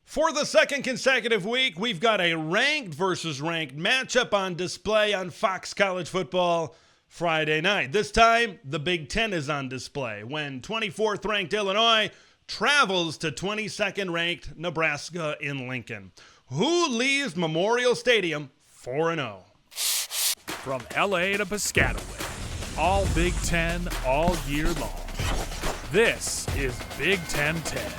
For the second consecutive week, we've got a ranked versus ranked matchup on display on Fox College Football Friday night. This time, the Big Ten is on display when 24th ranked Illinois travels to 22nd ranked Nebraska in Lincoln. Who leaves Memorial Stadium 4-0? From LA to Piscataway, all Big Ten all year long. This is Big Ten 10.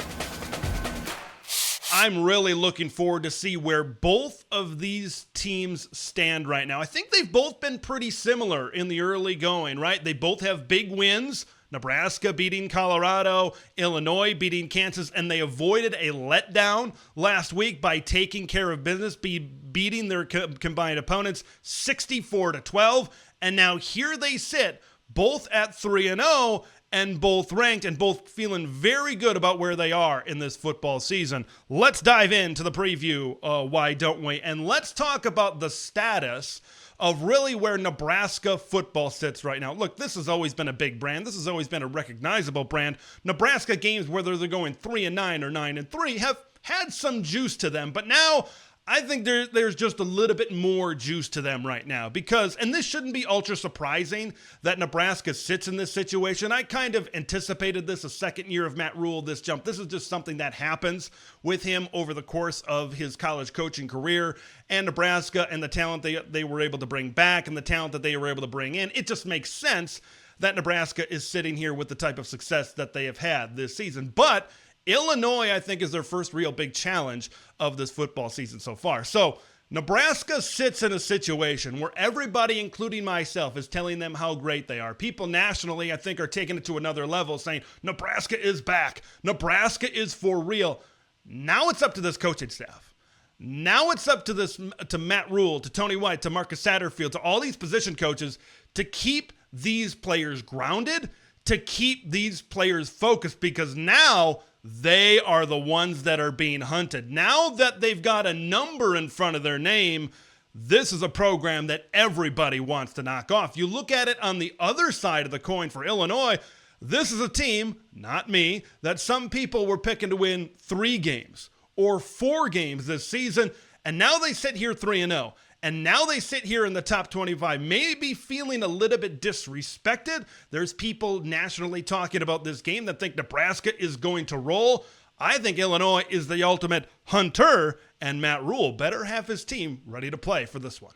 I'm really looking forward to see where both of these teams stand right now. I think they've both been pretty similar in the early going, right? They both have big wins. Nebraska beating Colorado, Illinois beating Kansas, and they avoided a letdown last week by taking care of business, beating their combined opponents 64-12. And now here they sit, both at 3-0, and both ranked and both feeling very good about where they are in this football season. Let's dive into the preview, why don't we? And let's talk about the status of really where Nebraska football sits right now. Look, this has always been a big brand. This has always been a recognizable brand. Nebraska games, whether they're going 3-9 or 9-3, have had some juice to them. But now I think there's just a little bit more juice to them right now because, and this shouldn't be ultra surprising that Nebraska sits in this situation. I kind of anticipated this a second year of Matt Rule, this jump. This is just something that happens with him over the course of his college coaching career, and Nebraska and the talent they were able to bring back and the talent that they were able to bring in. It just makes sense that Nebraska is sitting here with the type of success that they have had this season. But Illinois, I think, is their first real big challenge of this football season so far. So Nebraska sits in a situation where everybody, including myself, is telling them how great they are. People nationally, I think, are taking it to another level, saying Nebraska is back. Nebraska is for real. Now it's up to this coaching staff. Now it's up to Matt Rule, to Tony White, to Marcus Satterfield, to all these position coaches to keep these players grounded, to keep these players focused, because now they are the ones that are being hunted. Now that they've got a number in front of their name, this is a program that everybody wants to knock off. You look at it on the other side of the coin for Illinois, this is a team, not me, that some people were picking to win 3 games or 4 games this season, and now they sit here 3-0. And now they sit here in the top 25, maybe feeling a little bit disrespected. There's people nationally talking about this game that think Nebraska is going to roll. I think Illinois is the ultimate hunter, and Matt Rule better have his team ready to play for this one.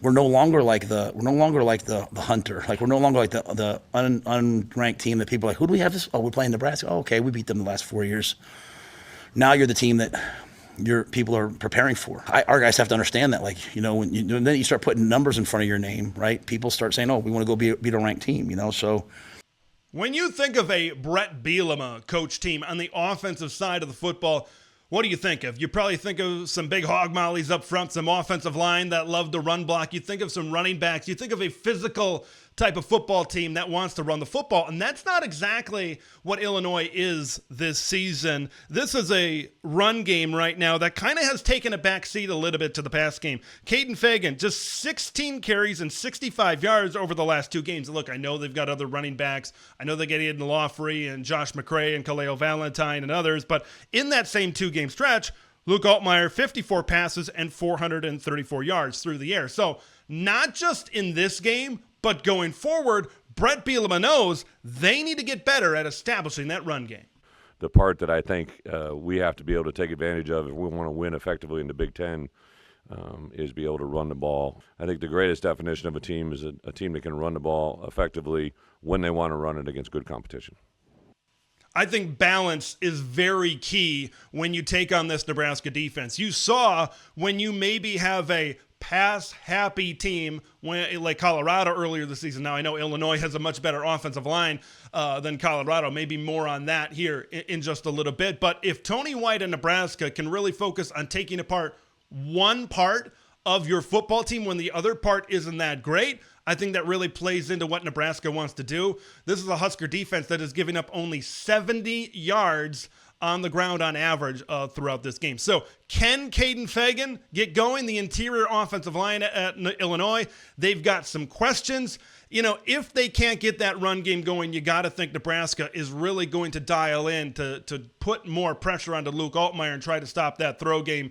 We're no longer like the hunter. Like, we're no longer like the unranked team that people are like, who do we have this? Oh, we're playing Nebraska. Oh, okay, we beat them the last 4 years. Now you're the team that your people are preparing for. Our guys have to understand that, when then you start putting numbers in front of your name, right? People start saying, "Oh, we want to go beat a ranked team," So, when you think of a Brett Bielema coach team on the offensive side of the football, what do you think of? You probably think of some big hog mollies up front, some offensive line that love to run block. You think of some running backs. You think of a physical type of football team that wants to run the football, and that's not exactly what Illinois is this season. This is a run game right now that kind of has taken a back seat a little bit to the pass game. Caden Fagan, just 16 carries and 65 yards over the last 2 games. Look, I know they've got other running backs. I know they get Aiden Lawfrey and Josh McCray and Kaleo Valentine and others, but in that same 2-game stretch, Luke Altmaier, 54 passes and 434 yards through the air. So not just in this game, but going forward, Brett Bielema knows they need to get better at establishing that run game. The part that I think we have to be able to take advantage of if we want to win effectively in the Big Ten is be able to run the ball. I think the greatest definition of a team is a team that can run the ball effectively when they want to run it against good competition. I think balance is very key when you take on this Nebraska defense. You saw when you maybe have a pass-happy team like Colorado earlier this season. Now, I know Illinois has a much better offensive line than Colorado. Maybe more on that here in just a little bit. But if Tony White and Nebraska can really focus on taking apart one part of your football team when the other part isn't that great, I think that really plays into what Nebraska wants to do. This is a Husker defense that is giving up only 70 yards on the ground on average throughout this game. So can Caden Fagan get going? The interior offensive line at Illinois, they've got some questions. You know, if they can't get that run game going, you got to think Nebraska is really going to dial in to put more pressure onto Luke Altmaier and try to stop that throw game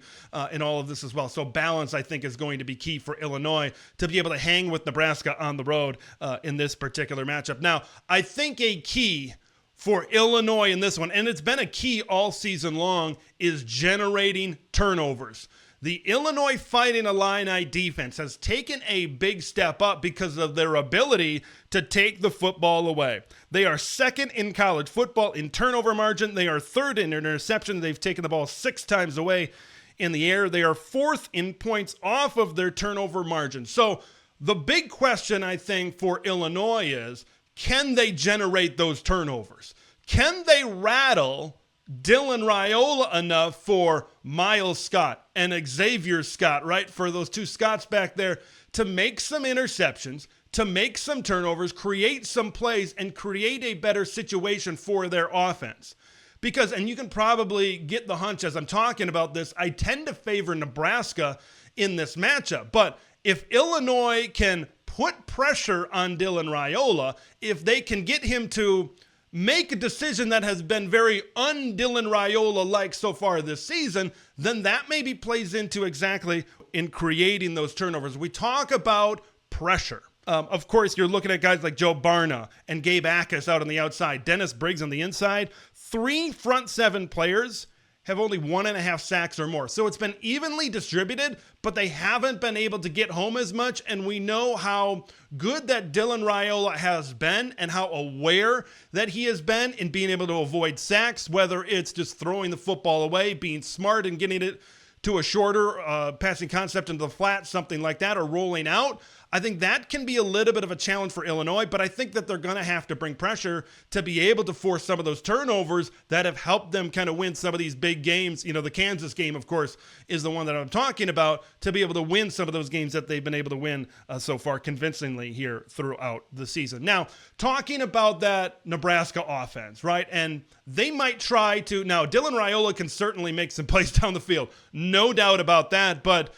in all of this as well. So balance, I think, is going to be key for Illinois to be able to hang with Nebraska on the road in this particular matchup. Now, I think a key for Illinois in this one, and it's been a key all season long, is generating turnovers. The Illinois Fighting Illini defense has taken a big step up because of their ability to take the football away. They are second in college football in turnover margin. They are third in interception. They've taken the ball 6 times away in the air. They are fourth in points off of their turnover margin. So the big question, I think, for Illinois is, can they generate those turnovers? Can they rattle Dylan Raiola enough for Miles Scott and Xavier Scott, right? For those two Scotts back there to make some interceptions, to make some turnovers, create some plays, and create a better situation for their offense. Because, and you can probably get the hunch as I'm talking about this, I tend to favor Nebraska in this matchup. But if Illinois can put pressure on Dylan Raiola, if they can get him to make a decision that has been very un-Dylan Raiola-like so far this season, then that maybe plays into exactly in creating those turnovers. We talk about pressure. Of course, you're looking at guys like Joe Barna and Gabe Akis out on the outside, Dennis Briggs on the inside. 3 front 7 players have only 1.5 sacks or more. So it's been evenly distributed, but they haven't been able to get home as much. And we know how good that Dylan Raiola has been and how aware that he has been in being able to avoid sacks, whether it's just throwing the football away, being smart and getting it to a shorter passing concept into the flat, something like that, or rolling out. I think that can be a little bit of a challenge for Illinois, but I think that they're going to have to bring pressure to be able to force some of those turnovers that have helped them kind of win some of these big games. You know, the Kansas game, of course, is the one that I'm talking about, to be able to win some of those games that they've been able to win so far convincingly here throughout the season. Now, talking about that Nebraska offense, right? And they might try to, now Dylan Raiola can certainly make some plays down the field, no doubt about that, but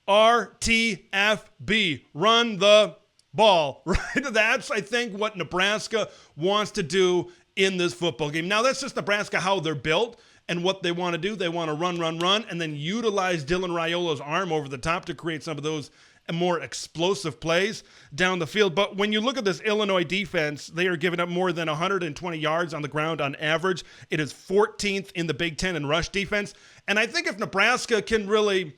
RTFB, run the ball, right? That's, I think, what Nebraska wants to do in this football game. Now, that's just Nebraska, how they're built and what they want to do. They want to run, and then utilize Dylan Raiola's arm over the top to create some of those more explosive plays down the field. But when you look at this Illinois defense, they are giving up more than 120 yards on the ground on average. It is 14th in the Big Ten in rush defense. And I think if Nebraska can really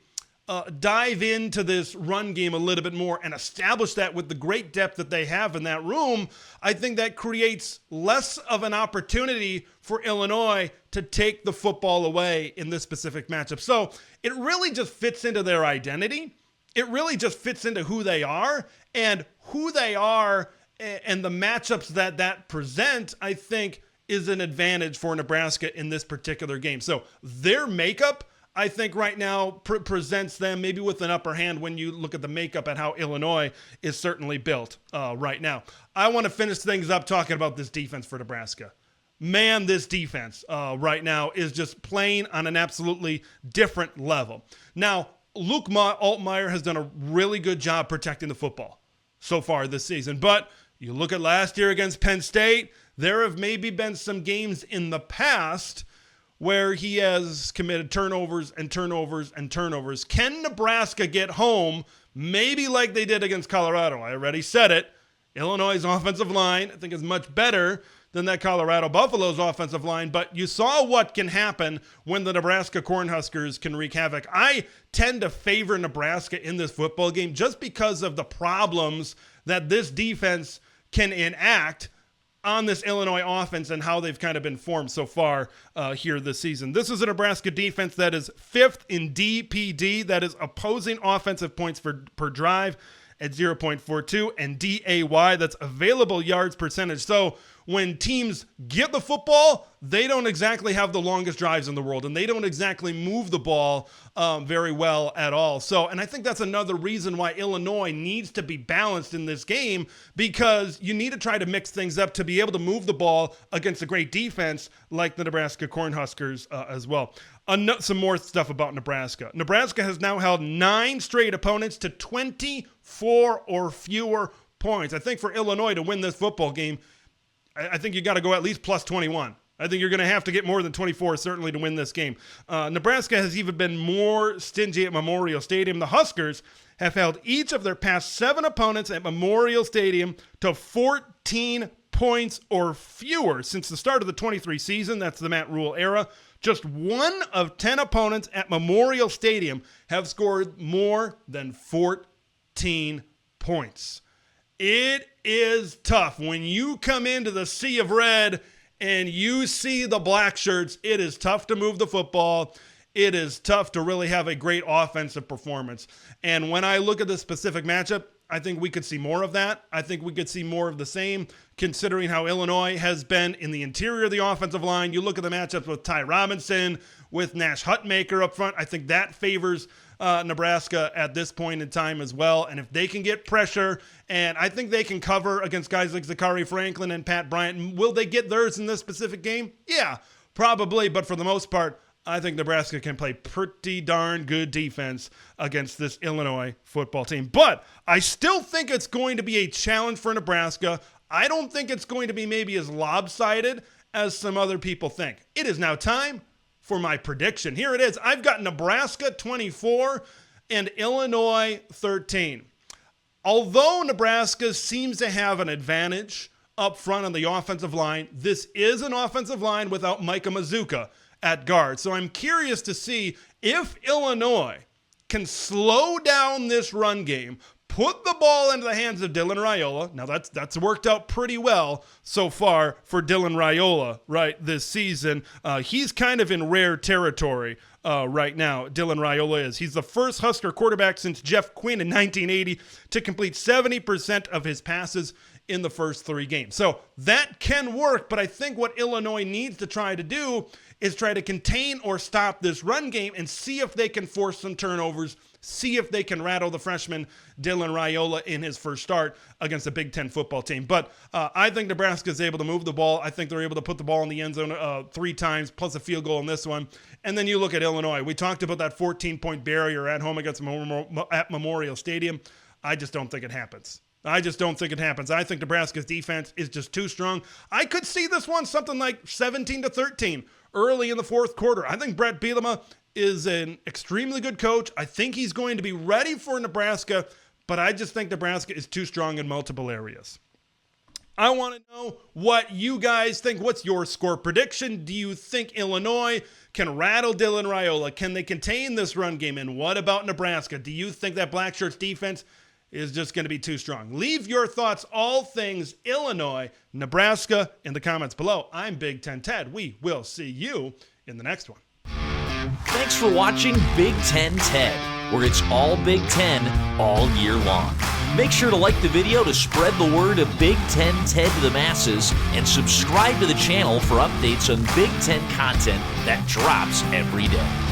dive into this run game a little bit more and establish that with the great depth that they have in that room, I think that creates less of an opportunity for Illinois to take the football away in this specific matchup. So it really just fits into their identity. It really just fits into who they are, and who they are and the matchups that present, I think, is an advantage for Nebraska in this particular game. So their makeup, I think right now presents them maybe with an upper hand when you look at the makeup and how Illinois is certainly built right now. I want to finish things up talking about this defense for Nebraska. Man, this defense right now is just playing on an absolutely different level. Now, Luke Altmaier has done a really good job protecting the football so far this season, but you look at last year against Penn State, there have maybe been some games in the past where he has committed turnovers. Can Nebraska get home, maybe like they did against Colorado? I already said it. Illinois' offensive line, I think, is much better than that Colorado Buffalo's offensive line, but you saw what can happen when the Nebraska Cornhuskers can wreak havoc. I tend to favor Nebraska in this football game just because of the problems that this defense can enact on this Illinois offense and how they've kind of been formed so far here this season. This is a Nebraska defense that is 5th in DPD, that is opposing offensive points per drive, at 0.42, and DAY, that's available yards percentage. So when teams get the football, they don't exactly have the longest drives in the world, and they don't exactly move the ball very well at all. So, and I think that's another reason why Illinois needs to be balanced in this game, because you need to try to mix things up to be able to move the ball against a great defense like the Nebraska Cornhuskers as well. Some more stuff about Nebraska. Nebraska has now held 9 straight opponents to 24 or fewer points. I think for Illinois to win this football game, I think you got to go at least plus 21. I think you're going to have to get more than 24 certainly to win this game. Nebraska has even been more stingy at Memorial Stadium. The Huskers have held each of their past 7 opponents at Memorial Stadium to 14 points or fewer since the start of the 23 season. That's the Matt Rule era. Just 1 of 10 opponents at Memorial Stadium have scored more than 14 points. It is tough when you come into the sea of red and you see the Blackshirts. It is tough to move the football. It is tough to really have a great offensive performance. And when I look at this specific matchup, I think we could see more of that. I think we could see more of the same, considering how Illinois has been in the interior of the offensive line. You look at the matchups with Ty Robinson, with Nash Hutmaker up front. I think that favors Nebraska at this point in time as well. And if they can get pressure, and I think they can cover against guys like Zachary Franklin and Pat Bryant. Will they get theirs in this specific game? Yeah, probably. But for the most part, I think Nebraska can play pretty darn good defense against this Illinois football team. But I still think it's going to be a challenge for Nebraska. I don't think it's going to be maybe as lopsided as some other people think. It is now time for my prediction. Here it is. I've got Nebraska 24 and Illinois 13. Although Nebraska seems to have an advantage up front on the offensive line, this is an offensive line without Micah Mazuka at guard. So I'm curious to see if Illinois can slow down this run game, put the ball into the hands of Dylan Raiola. Now that's worked out pretty well so far for Dylan Raiola, right, this season. He's kind of in rare territory right now, Dylan Raiola is. He's the first Husker quarterback since Jeff Quinn in 1980 to complete 70% of his passes in the first 3 games. So that can work, but I think what Illinois needs to try to do is try to contain or stop this run game and see if they can force some turnovers, see if they can rattle the freshman Dylan Raiola in his first start against a Big Ten football team. But I think Nebraska is able to move the ball. I think they're able to put the ball in the end zone 3 times, plus a field goal in this one. And then you look at Illinois. We talked about that 14-point barrier at home against at Memorial Stadium. I just don't think it happens. I think Nebraska's defense is just too strong. I could see this one something like 17-13 early in the fourth quarter. I think Brett Bielema is an extremely good coach. I think he's going to be ready for Nebraska, but I just think Nebraska is too strong in multiple areas. I want to know what you guys think. What's your score prediction? Do you think Illinois can rattle Dylan Raiola? Can they contain this run game? And what about Nebraska? Do you think that Blackshirts defense is just going to be too strong? Leave your thoughts, all things Illinois, Nebraska, in the comments below. I'm Big Ten Ted. We will see you in the next one. Thanks for watching Big Ten Ted, where it's all Big Ten all year long. Make sure to like the video to spread the word of Big Ten Ted to the masses, and subscribe to the channel for updates on Big Ten content that drops every day.